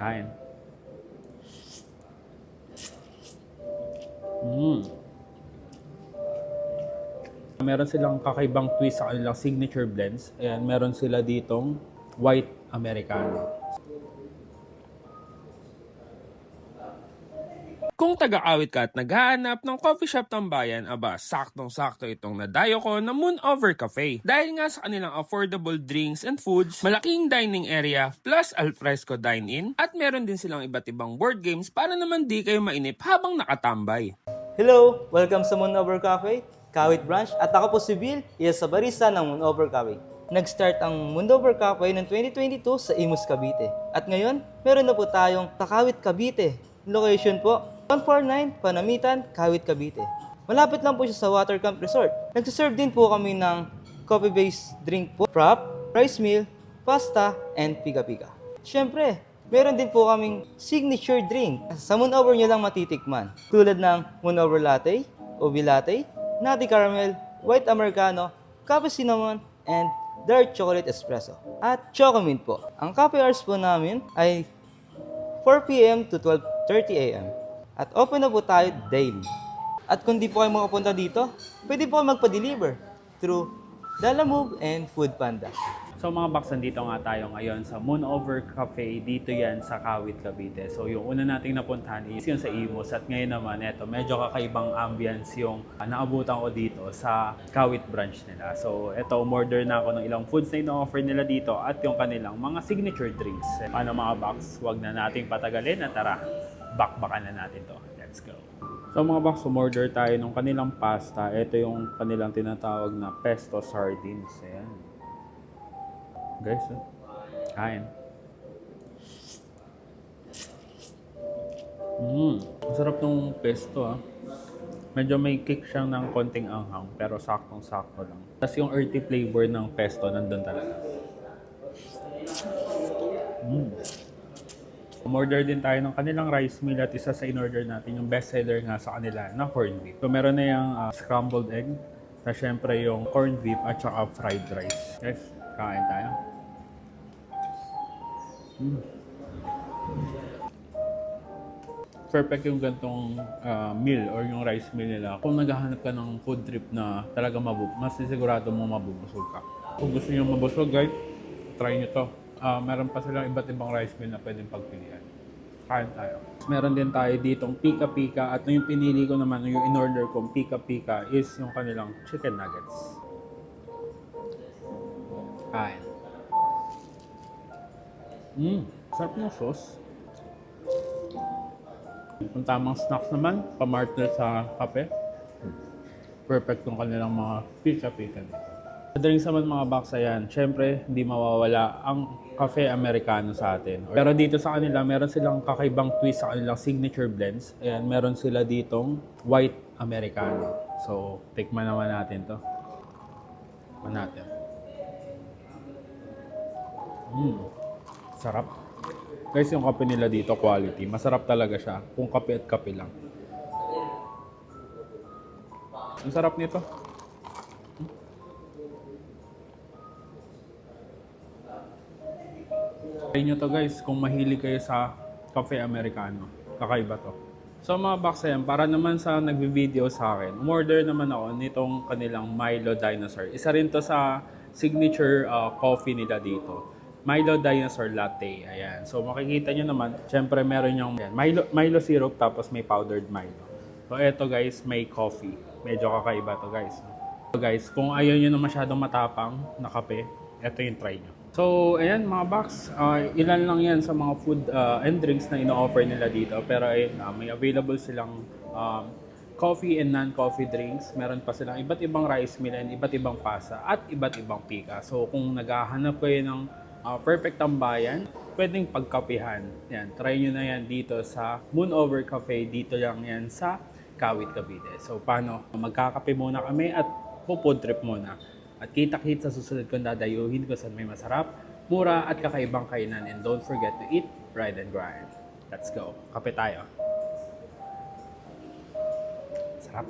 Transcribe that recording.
Kain. Mm. Meron silang kakaibang twist sa kanilang signature blends. Ayan, meron sila ditong white Americano. Kung taga-awit ka at naghahanap ng coffee shop ng bayan, aba, saktong-sakto itong nadayo ko na Moon Over Cafe. Dahil nga sa kanilang affordable drinks and foods, malaking dining area, plus alfresco dine-in, at meron din silang iba't ibang board games para naman di kayo mainip habang nakatambay. Hello! Welcome sa Moon Over Cafe, Kawit Branch, at ako po si Bill, isa sa barista ng Moon Over Cafe. Nag-start ang Moon Over Cafe noong 2022 sa Imus, Cavite. At ngayon, meron na po tayong Takawit, Cavite. Location po, 149 Panamitan, Kawit, Cavite. Malapit lang po siya sa Watercamp Resort. Nagsiserve din po kami ng coffee-based drink po, frap, rice meal, pasta, and pika-pika. Siyempre, meron din po kaming signature drink. Sa Moon Over nyo lang matitikman. Tulad ng Moon Over Latte, Ubi Latte, Nutty Caramel, White Americano, Coffee Cinnamon, and Dark Chocolate Espresso. At Chocomint po. Ang coffee hours po namin ay 4 p.m. to 12:30 a.m. At open na po tayo daily. At kung di po kayo makapunta dito, pwede po kayo magpa-deliver through Lalamove and Food Panda. So mga box, nandito nga tayo ngayon sa Moon Over Cafe. Dito yan sa Kawit, Cavite. So yung una nating napuntahan is yung sa Imus. At ngayon naman, eto, medyo kakaibang ambience yung naabutan ko dito sa Kawit branch nila. So eto, umorder na ako ng ilang foods na ino-offer nila dito at yung kanilang mga signature drinks. Ano mga box, wag na nating patagalin at tara, bakbakan na natin to. Let's go. So mga box, umorder tayo ng kanilang pasta. Ito yung kanilang tinatawag na pesto sardines. Ayan. Guys, kain. Masarap ng pesto Medyo may kick siyang ng konting anghang, pero saktong-sakto lang. Tapos yung earthy flavor ng pesto nandun talaga. Umorder din tayo ng kanilang rice meal at isa sa in-order natin yung best seller nga sa kanila na corned beef. So meron na yung scrambled egg, na syempre yung corned beef at saka fried rice. Guys, kain tayo. Perfect yung gantong meal or yung rice meal nila. Kung naghahanap ka ng food trip na talaga mas sigurado mo mabubusog ka. Kung gusto niyo mabusog, guys, try nyo to. Meron pa silang iba't ibang rice meal na pwedeng pagpilian. Kain tayo. Meron din tayo ditong pika-pika at yung pinili ko naman, yung in-order kong pika-pika is yung kanilang chicken nuggets. Kain. Sarap ng sauce. Kung tamang snacks naman, pamartner sa kape. Perfect yung kanilang mga pika-pika dito. Sa drinks naman mga box, ayan, syempre hindi mawawala ang cafe Americano sa atin. Pero dito sa kanila, meron silang kakaibang twist sa kanilang signature blends. Ayan, meron sila ditong white Americano. So, tikman naman natin to. Tikman natin. Sarap. Guys, yung kape nila dito, quality. Masarap talaga siya. Kung kape at kape lang. Ang sarap nito. Try nyo to guys, kung mahilig kayo sa cafe Americano. Kakaiba to. So mga box yan, para naman sa nagbi-video sa akin, umorder naman ako nitong kanilang Milo Dinosaur. Isa rin to sa signature coffee nila dito. Milo Dinosaur Latte. Ayan. So makikita nyo naman, syempre meron yung Milo syrup tapos may powdered Milo. So eto guys, may coffee. Medyo kakaiba to guys. So guys, kung ayaw nyo na masyadong matapang na kape, eto yung try nyo. So ayan mga box, ilan lang yan sa mga food and drinks na ino-offer nila dito. Pero ayun, may available silang coffee and non-coffee drinks. Meron pa silang iba't ibang rice meal and iba't ibang pasta at iba't ibang pika. So kung naghahanap kayo ng perfect tambayan, pwedeng pagkapihan. Yan, try nyo na yan dito sa Moon Over Cafe. Dito lang yan sa Kawit, Cavite. So paano? Magkakape muna kami at food trip muna. At kita-kit sa susunod kong dadayuhin ko sa may masarap, mura at kakaibang kainan. And don't forget to eat, ride, and grind. Let's go. Kape tayo. Sarap.